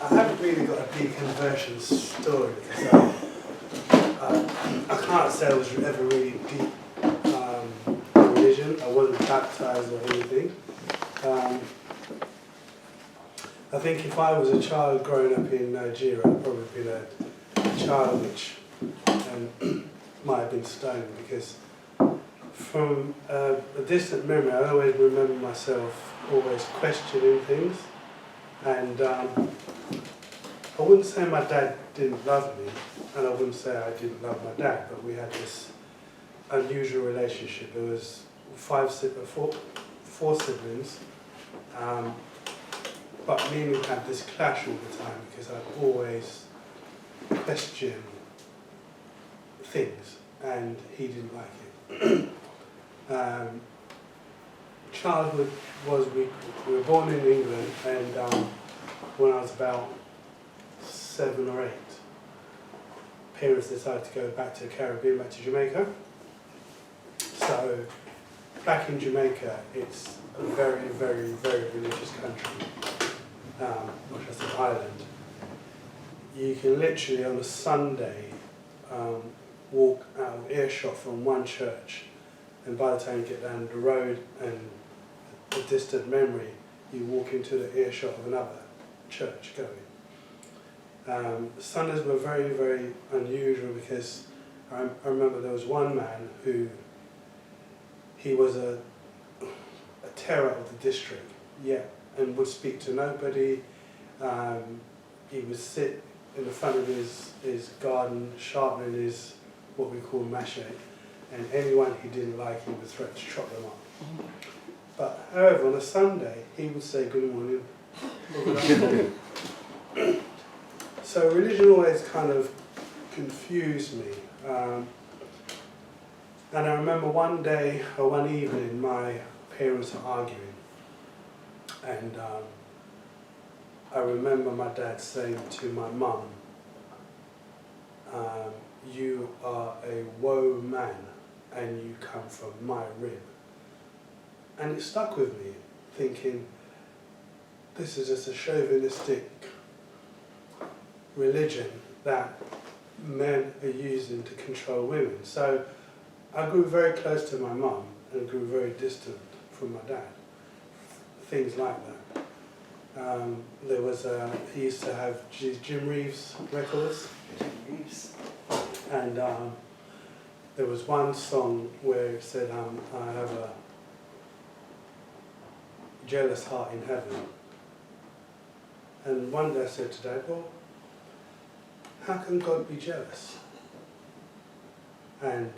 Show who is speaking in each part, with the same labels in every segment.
Speaker 1: I haven't really got a deconversion story, so I can't say I was ever really deep in religion. I wasn't baptized or anything. I think if I was a child growing up in Nigeria, I'd probably been a child which might have been stoned, because from a distant memory I always remember myself always questioning things, and I wouldn't say my dad didn't love me, and I wouldn't say I didn't love my dad, but we had this unusual relationship. There was four siblings, but me and him had this clash all the time because I'd always question things and he didn't like it. Childhood was, we were born in England, and when I was about 7 or 8, parents decided to go back to the Caribbean, back to Jamaica. So back in Jamaica, it's a very, very, very religious country, not just an island. You can literally on a Sunday walk out of earshot from one church, and by the time you get down the road and a distant memory, you walk into the earshot of another church going. Sundays were very, very unusual because I remember there was one man who, he was a terror of the district, and would speak to nobody. He would sit in the front of his garden sharpening his, what we call machete, and anyone he didn't like he would threaten to chop them up. But however, on a Sunday he would say good morning. So religion always kind of confused me. And I remember one day or one evening my parents were arguing, and I remember my dad saying to my mum, you are a woe man and you come from my rib. And it stuck with me, thinking this is just a chauvinistic religion that men are using to control women. So I grew very close to my mum and grew very distant from my dad. Things like that. There was he used to have Jim Reeves records. Jim Reeves. And there was one song where it said, I have a jealous heart in heaven. And one day I said to Dad, well, how can God be jealous? And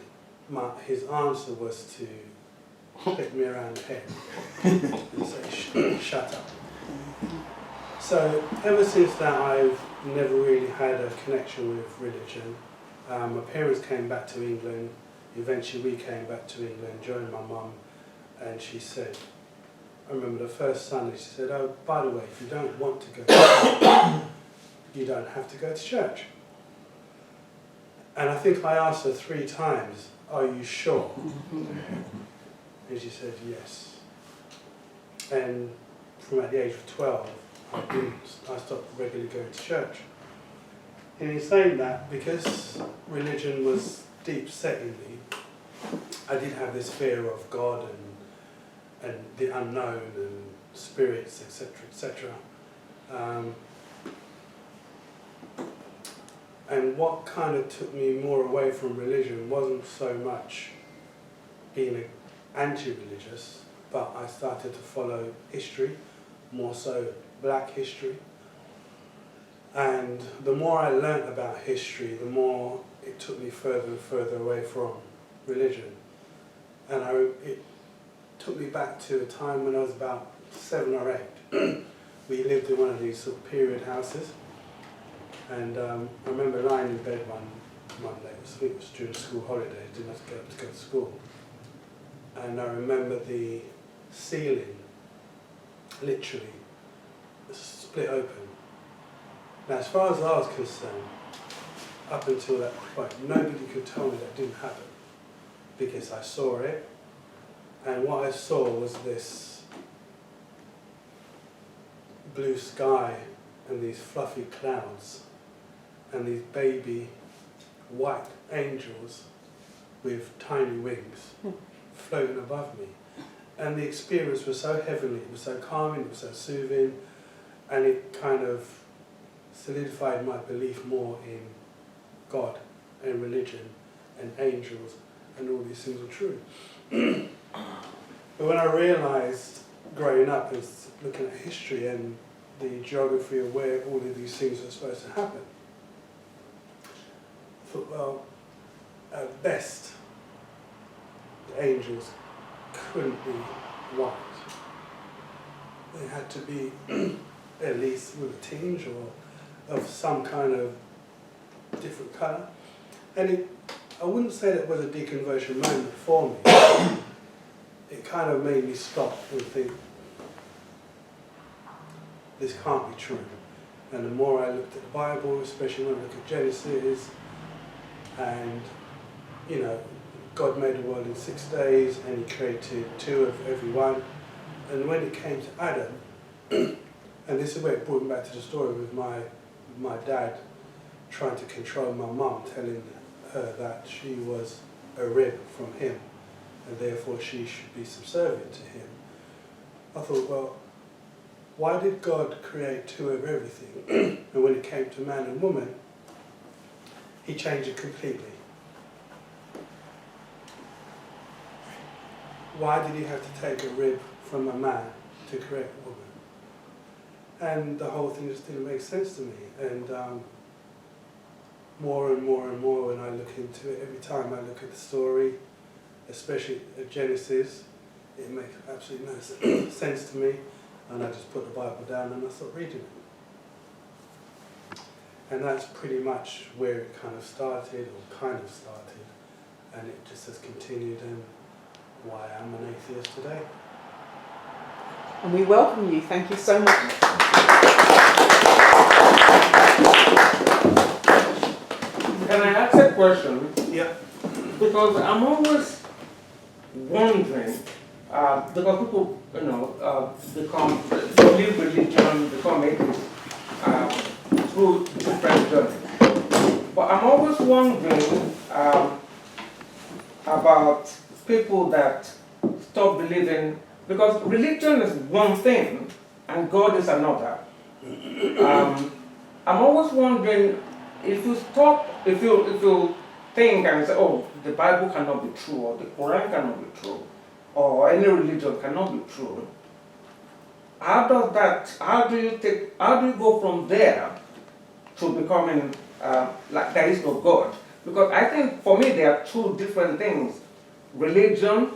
Speaker 1: his answer was to hit me around the head and say, shut up. So ever since that, I've never really had a connection with religion. My parents came back to England. Eventually we came back to England, joined my mum, and she said, I remember the first Sunday, she said, oh, by the way, if you don't want to go to church, you don't have to go to church. And I think I asked her 3 times, are you sure? And she said, yes. And from at the age of 12, I stopped regularly going to church. And in saying that, because religion was deep set in me, I did have this fear of God and the unknown and spirits, etc., etc. And what kind of took me more away from religion wasn't so much being anti-religious, but I started to follow history, more so black history. And the more I learnt about history, the more it took me further and further away from religion. And it took me back to a time when I was about 7 or 8. We lived in one of these sort of period houses. And I remember lying in bed one day, I think it was during school holidays, didn't have to go to school. And I remember the ceiling literally split open. Now, as far as I was concerned, up until that point, nobody could tell me that didn't happen, because I saw it, and what I saw was this blue sky and these fluffy clouds and these baby white angels with tiny wings floating above me. And the experience was so heavenly, it was so calming, it was so soothing, and it kind of solidified my belief more in God and religion and angels, and all these things are true. But when I realised growing up and looking at history and the geography of where all of these things are supposed to happen, I thought, well, at best, the angels couldn't be white. They had to be at least with a tinge or of some kind of different colour. And I wouldn't say that was a deconversion moment for me. It kind of made me stop and think, this can't be true. And the more I looked at the Bible, especially when I look at Genesis, and you know, God made the world in 6 days and he created 2 of every one. And when it came to Adam, and this is where it brought me back to the story with my dad trying to control my mum, telling her that she was a rib from him and therefore she should be subservient to him. I thought, well, why did God create 2 of everything? And when it came to man and woman, he changed it completely. Why did he have to take a rib from a man to create a woman? And the whole thing just didn't make sense to me. And more and more and more when I look into it, every time I look at the story, especially at Genesis, it makes absolutely no sense to me. And I just put the Bible down and I stopped reading it. And that's pretty much where it kind of started, and it just has continued, and why I'm an atheist today.
Speaker 2: And we welcome you. Thank you so much.
Speaker 3: Can I ask a question?
Speaker 1: Yeah.
Speaker 3: Because I'm always wondering, because people, leave religion, become atheists through different journeys. But I'm always wondering about people that stop believing, because religion is one thing and God is another. I'm always wondering, if you think and say, oh, the Bible cannot be true, or the Quran cannot be true, or any religion cannot be true, how do you go from there to becoming like there is no God? Because I think for me there are 2 different things. Religion,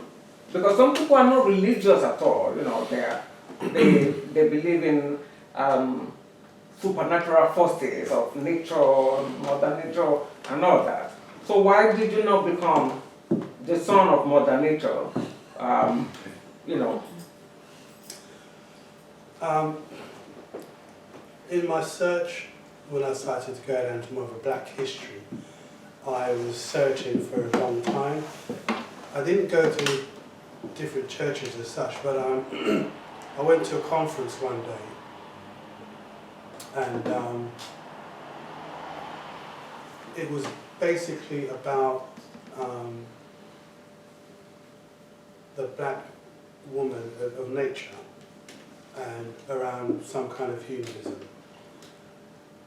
Speaker 3: because some people are not religious at all, they believe in supernatural forces of nature, Mother Nature, and all that. So why did you not become the son of Mother Nature?
Speaker 1: In my search, when I started to go down to more of a black history, I was searching for a long time. I didn't go to different churches as such, but I went to a conference one day, and it was basically about the black woman of nature and around some kind of humanism.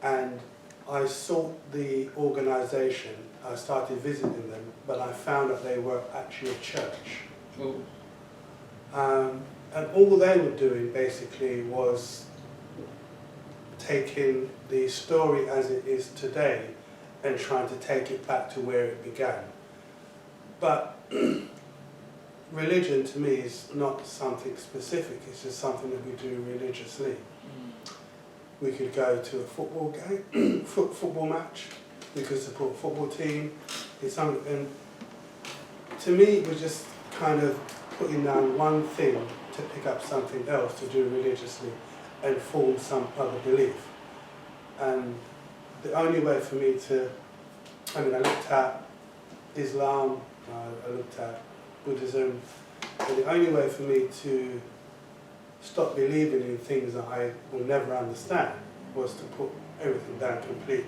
Speaker 1: And I sought the organisation, I started visiting them, but I found that they were actually a church. And all they were doing basically was taking the story as it is today and trying to take it back to where it began. But religion to me is not something specific, it's just something that we do religiously. We could go to a football game, football match, we could support a football team, and to me it was just kind of putting down one thing to pick up something else to do religiously and form some other belief. And the only way for me to, I looked at Islam, I looked at Buddhism, and the only way for me to stop believing in things that I will never understand was to put everything down completely.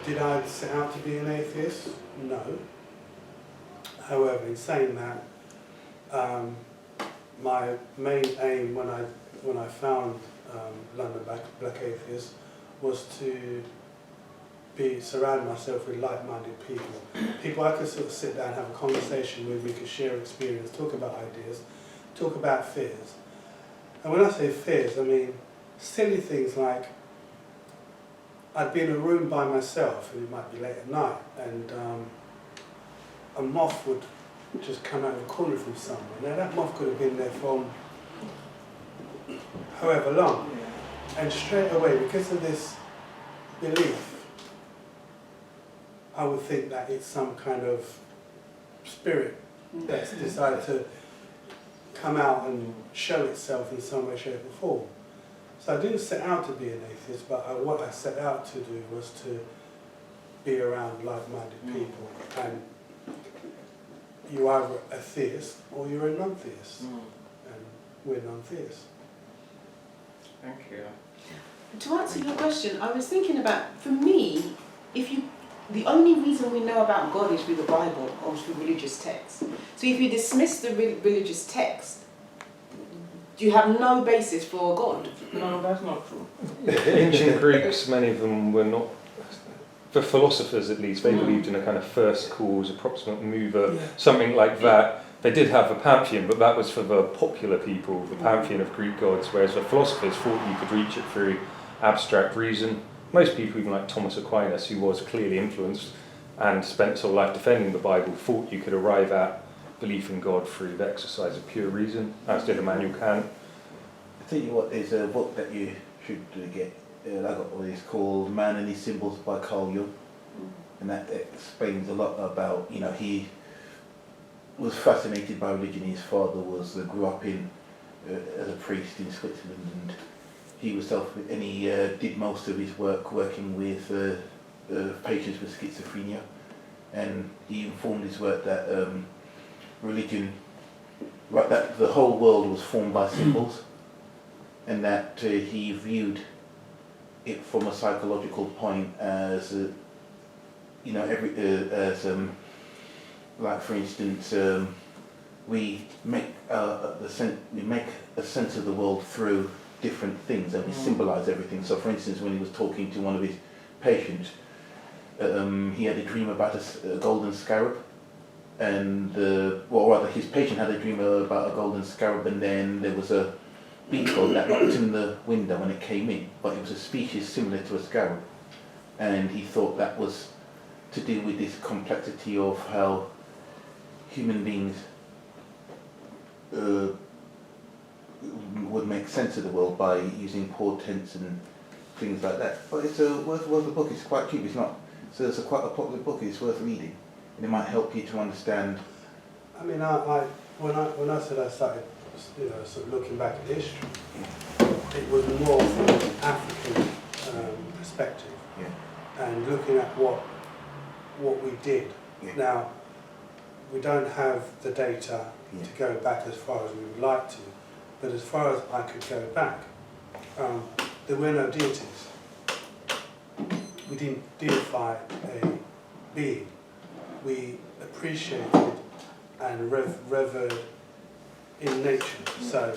Speaker 1: Did I set out to be an atheist? No. However, in saying that, my main aim when I found London Black Atheists was to surround myself with like-minded people I could sort of sit down and have a conversation with. We could share experience, talk about ideas, talk about fears. And when I say fears, I mean silly things like I'd be in a room by myself, and it might be late at night, and a moth would just come out of a corner from somewhere. Now that moth could have been there for however long, and straight away, because of this belief, I would think that it's some kind of spirit that's decided to come out and show itself in some way, shape or form. So I didn't set out to be an atheist, but what I set out to do was to be around like-minded people. And you're either a theist or you're a non-theist. And we're non-theists.
Speaker 3: Thank you.
Speaker 2: To answer your question, I was thinking about, for me, the only reason we know about God is through the Bible or through religious texts. So if you dismiss the religious text, you have no basis for God.
Speaker 3: No, that's not true.
Speaker 4: Ancient Greeks, many of them were not, for philosophers at least, they believed in a kind of first cause, approximate mover, something like that. They did have a pantheon, but that was for the popular people, the pantheon of Greek gods, whereas the philosophers thought you could reach it through abstract reason. Most people, even like Thomas Aquinas, who was clearly influenced and spent his whole life defending the Bible, thought you could arrive at belief in God through the exercise of pure reason, as did Immanuel Kant.
Speaker 5: I tell you what, there's a book that you should get. I got what it's called Man and His Symbols by Carl Jung, and that explains a lot about, he was fascinated by religion. His father grew up as a priest in Switzerland, and he did most of his work working with patients with schizophrenia, and he informed his work that religion, that the whole world was formed by symbols, and that he viewed it from a psychological point as, like for instance, we make a sense of the world through different things, and we symbolize everything. So for instance, when he was talking to one of his patients, he had a dream about a golden scarab, and his patient had a dream about a golden scarab, and then there was a beetle that knocked in the window when it came in, but it was a species similar to a scarab, and he thought that was to do with this complexity of how human beings would make sense of the world by using portents and things like that. But it's worth a book. It's quite cheap. It's quite a popular book. It's worth reading, and it might help you to understand.
Speaker 1: I mean, when I said I started, sort of looking back at history, it was more from an African perspective, and looking at what we did. Now, we don't have the data to go back as far as we would like to, but as far as I could go back, there were no deities. We didn't deify a being. We appreciated and revered in nature. So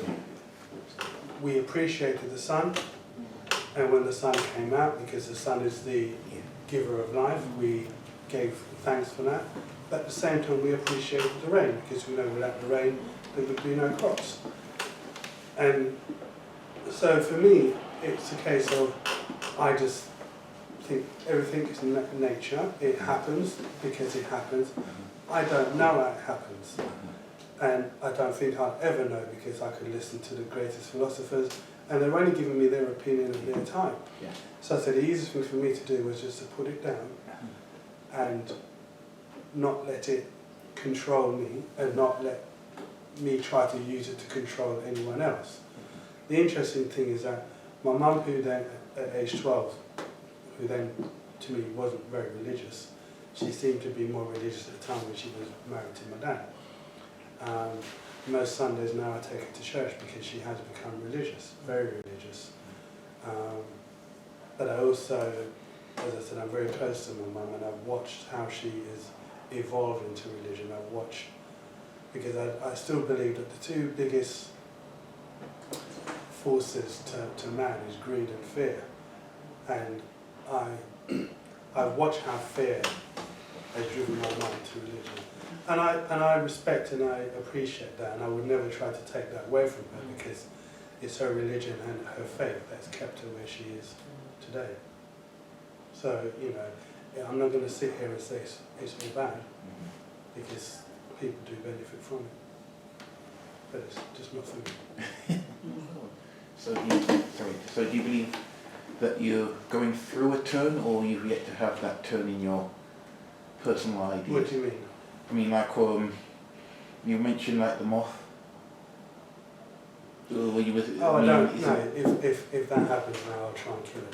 Speaker 1: we appreciated the sun, and when the sun came out, because the sun is the giver of life, we gave thanks for that. But at the same time, we appreciated the rain, because we know without the rain there would be no crops. And so for me, it's a case of, I just think everything is nature. It happens because it happens. I don't know how it happens. And I don't think I'll ever know, because I could listen to the greatest philosophers, and they're only giving me their opinion at their time. So I said the easiest thing for me to do was just to put it down and not let it control me, and not let me try to use it to control anyone else. The interesting thing is that my mum, who then at age 12, who then to me wasn't very religious, she seemed to be more religious at the time when she was married to my dad. Most Sundays now I take her to church because she has become religious, very religious. But I also, as I said, I'm very close to my mum, and I've watched how she is evolved into religion. I've watched, because I still believe that the two biggest forces to man is greed and fear. And I've watched how fear has driven my mind to religion. And I respect and I appreciate that, and I would never try to take that away from her, because it's her religion and her faith that's kept her where she is today. So, you know, I'm not going to sit here and say it's all bad, because people do benefit from it. But it's just not for me.
Speaker 5: So do you believe that you're going through a turn, or you've yet to have that turn in your personal ideas?
Speaker 1: What do you mean?
Speaker 5: I mean, like you mentioned like the moth. Were you with it?
Speaker 1: Oh, I don't know. If that happens now, I'll try and kill it.